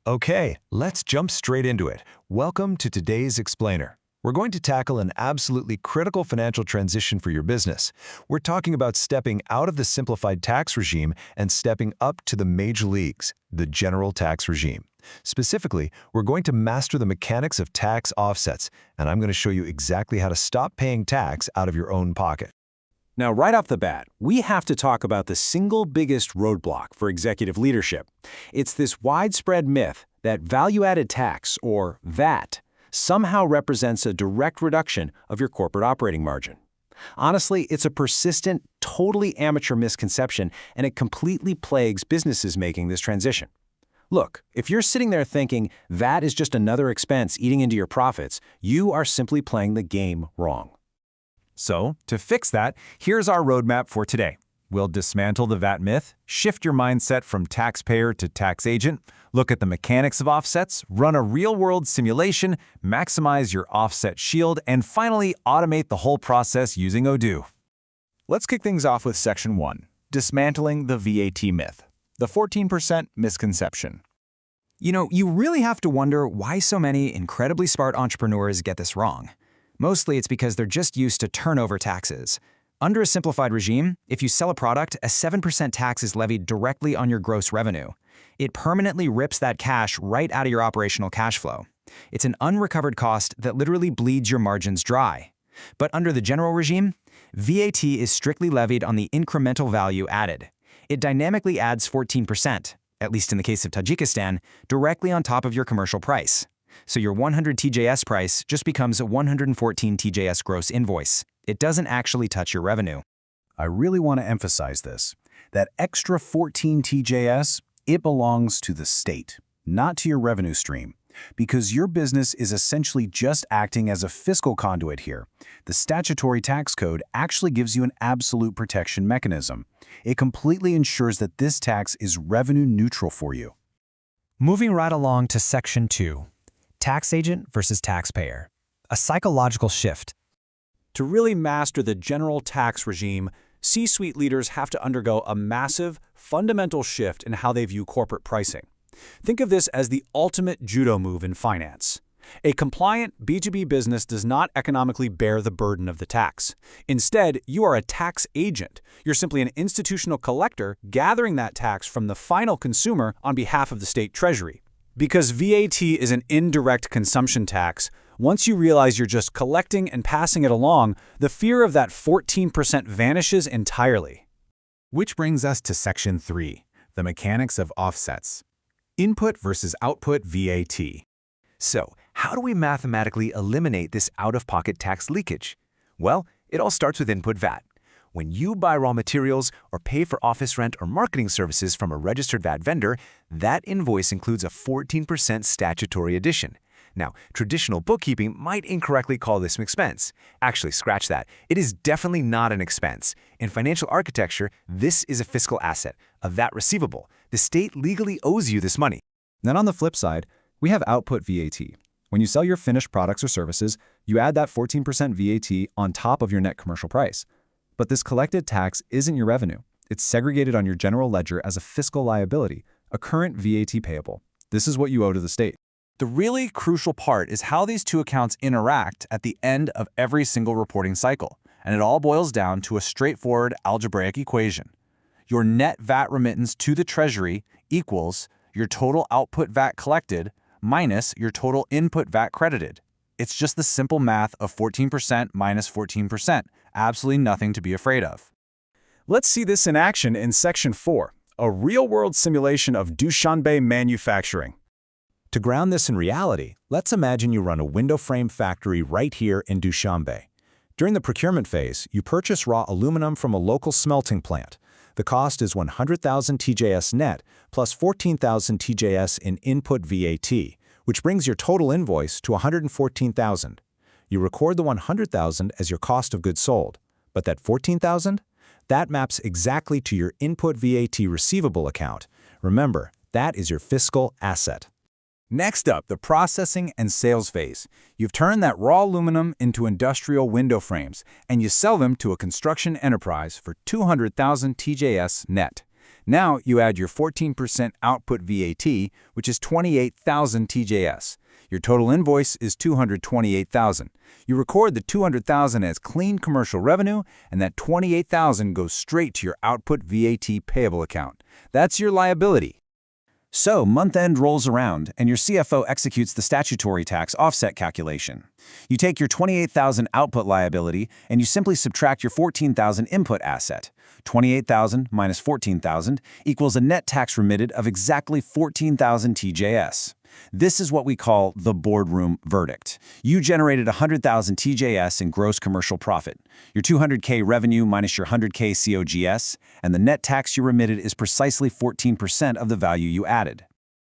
Okay, let's jump straight into it. Welcome to today's Explainer. We're going to tackle an absolutely critical financial transition for your business. We're talking about stepping out of the simplified tax regime and stepping up to the major leagues, the general tax regime. Specifically, we're going to master the mechanics of tax offsets, and I'm going to show you exactly how to stop paying tax out of your own pocket. Now, right off the bat, we have to talk about the single biggest roadblock for executive leadership. It's this widespread myth that value-added tax, or VAT, somehow represents a direct reduction of your corporate operating margin. Honestly, it's a persistent, totally amateur misconception, and it completely plagues businesses making this transition. Look, if you're sitting there thinking VAT is just another expense eating into your profits, you are simply playing the game wrong. So, to fix that, here's our roadmap for today. We'll dismantle the VAT myth, shift your mindset from taxpayer to tax agent, look at the mechanics of offsets, run a real-world simulation, maximize your offset shield, and finally automate the whole process using Odoo. Let's kick things off with Section 1, Dismantling the VAT Myth, the 14% Misconception. You really have to wonder why so many incredibly smart entrepreneurs get this wrong. Mostly it's because they're just used to turnover taxes. Under a simplified regime, if you sell a product, a 7% tax is levied directly on your gross revenue. It permanently rips that cash right out of your operational cash flow. It's an unrecovered cost that literally bleeds your margins dry. But under the general regime, VAT is strictly levied on the incremental value added. It dynamically adds 14%, at least in the case of Tajikistan, directly on top of your commercial price. So your 100 TJS price just becomes a 114 TJS gross invoice. It doesn't actually touch your revenue. I really want to emphasize this. That extra 14 TJS, it belongs to the state, not to your revenue stream, because your business is essentially just acting as a fiscal conduit here. The statutory tax code actually gives you an absolute protection mechanism. It completely ensures that this tax is revenue neutral for you. Moving right along to Section 2, Tax Agent versus Taxpayer, a psychological shift. To really master the general tax regime, C-suite leaders have to undergo a massive, fundamental shift in how they view corporate pricing. Think of this as the ultimate judo move in finance. A compliant B2B business does not economically bear the burden of the tax. Instead, you are a tax agent. You're simply an institutional collector gathering that tax from the final consumer on behalf of the state treasury. Because VAT is an indirect consumption tax, once you realize you're just collecting and passing it along, the fear of that 14% vanishes entirely. Which brings us to Section 3, the mechanics of offsets. Input versus output VAT. So, how do we mathematically eliminate this out-of-pocket tax leakage? Well, it all starts with input VAT. When you buy raw materials or pay for office rent or marketing services from a registered VAT vendor, that invoice includes a 14% statutory addition. Now, traditional bookkeeping might incorrectly call this an expense. Actually, scratch that. It is definitely not an expense. In financial architecture, this is a fiscal asset, a VAT receivable. The state legally owes you this money. Then on the flip side, we have output VAT. When you sell your finished products or services, you add that 14% VAT on top of your net commercial price. But this collected tax isn't your revenue. It's segregated on your general ledger as a fiscal liability, a current VAT payable. This is what you owe to the state. The really crucial part is how these two accounts interact at the end of every single reporting cycle, and it all boils down to a straightforward algebraic equation. Your net VAT remittance to the Treasury equals your total output VAT collected minus your total input VAT credited. It's just the simple math of 14% minus 14%. Absolutely nothing to be afraid of. Let's see this in action in Section 4, a real-world simulation of Dushanbe manufacturing. To ground this in reality, let's imagine you run a window frame factory right here in Dushanbe. During the procurement phase, you purchase raw aluminum from a local smelting plant. The cost is 100,000 TJS net plus 14,000 TJS in input VAT, which brings your total invoice to 114,000. You record the 100,000 as your cost of goods sold, but that 14,000? That maps exactly to your input VAT receivable account. Remember, that is your fiscal asset. Next up, the processing and sales phase. You've turned that raw aluminum into industrial window frames, and you sell them to a construction enterprise for 200,000 TJS net. Now you add your 14% output VAT, which is 28,000 TJS. Your total invoice is 228,000. You record the 200,000 as clean commercial revenue, and that 28,000 goes straight to your output VAT payable account. That's your liability. So, month-end rolls around, and your CFO executes the statutory tax offset calculation. You take your 28,000 output liability, and you simply subtract your 14,000 input asset. 28,000 minus 14,000 equals a net tax remitted of exactly 14,000 TJS. This is what we call the boardroom verdict. You generated 100,000 TJS in gross commercial profit, your 200K revenue minus your 100K COGS, and the net tax you remitted is precisely 14% of the value you added.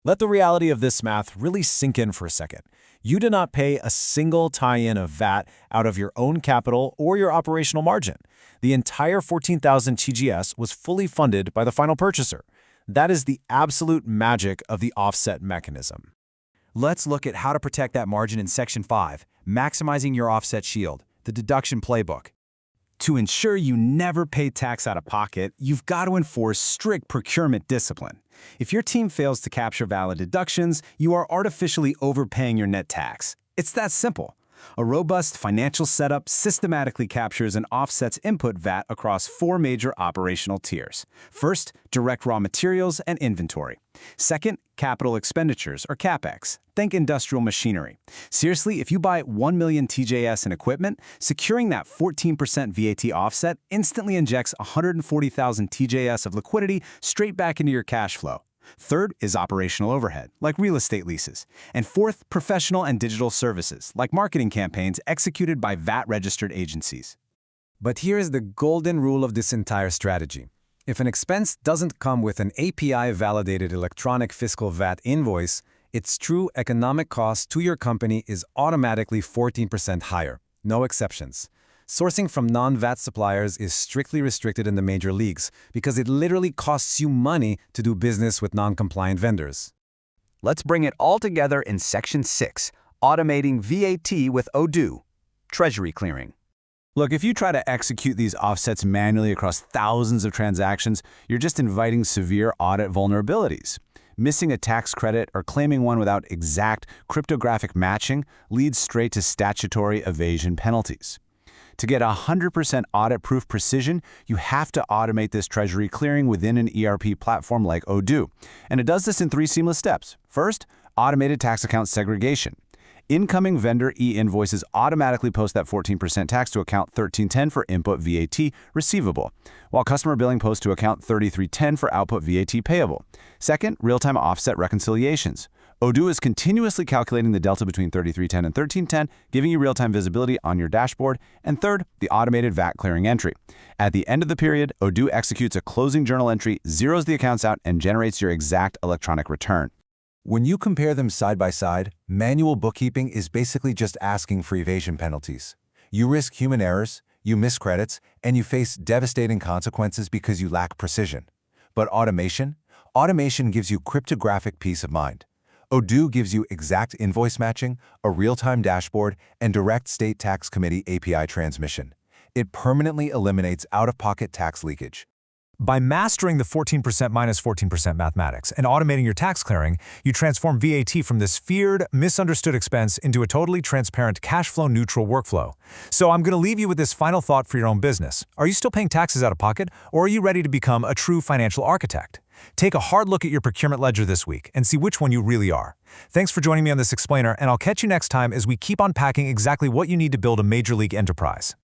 Let the reality of this math really sink in for a second. You did not pay a single tie-in of VAT out of your own capital or your operational margin. The entire 14,000 TGS was fully funded by the final purchaser. That is the absolute magic of the offset mechanism. Let's look at how to protect that margin in Section 5, maximizing your offset shield, the deduction playbook. To ensure you never pay tax out of pocket, you've got to enforce strict procurement discipline. If your team fails to capture valid deductions, you are artificially overpaying your net tax. It's that simple. A robust financial setup systematically captures and offsets input VAT across 4 major operational tiers. First, direct raw materials and inventory. Second, capital expenditures, or CapEx. Think industrial machinery. Seriously, if you buy 1 million TJS in equipment, securing that 14% VAT offset instantly injects 140,000 TJS of liquidity straight back into your cash flow. Third is operational overhead, like real estate leases. And fourth, professional and digital services, like marketing campaigns executed by VAT-registered agencies. But here is the golden rule of this entire strategy. If an expense doesn't come with an API-validated electronic fiscal VAT invoice, its true economic cost to your company is automatically 14% higher, no exceptions. Sourcing from non-VAT suppliers is strictly restricted in the major leagues because it literally costs you money to do business with non-compliant vendors. Let's bring it all together in Section 6, automating VAT with Odoo, Treasury clearing. Look, if you try to execute these offsets manually across thousands of transactions, you're just inviting severe audit vulnerabilities. Missing a tax credit or claiming one without exact cryptographic matching leads straight to statutory evasion penalties. To get 100% audit-proof precision, you have to automate this treasury clearing within an ERP platform like Odoo. And it does this in 3 seamless steps. First, automated tax account segregation. Incoming vendor e-invoices automatically post that 14% tax to account 1310 for input VAT receivable, while customer billing posts to account 3310 for output VAT payable. Second, real-time offset reconciliations. Odoo is continuously calculating the delta between 3310 and 1310, giving you real-time visibility on your dashboard. And third, the automated VAT clearing entry. At the end of the period, Odoo executes a closing journal entry, zeroes the accounts out, and generates your exact electronic return. When you compare them side by side, manual bookkeeping is basically just asking for evasion penalties. You risk human errors, you miss credits, and you face devastating consequences because you lack precision. But automation gives you cryptographic peace of mind. Odoo gives you exact invoice matching, a real-time dashboard, and direct state tax committee API transmission. It permanently eliminates out-of-pocket tax leakage. By mastering the 14% minus 14% mathematics and automating your tax clearing, you transform VAT from this feared, misunderstood expense into a totally transparent, cash flow neutral workflow. So I'm going to leave you with this final thought for your own business. Are you still paying taxes out of pocket, or are you ready to become a true financial architect? Take a hard look at your procurement ledger this week and see which one you really are. Thanks for joining me on this explainer, and I'll catch you next time as we keep unpacking exactly what you need to build a major league enterprise.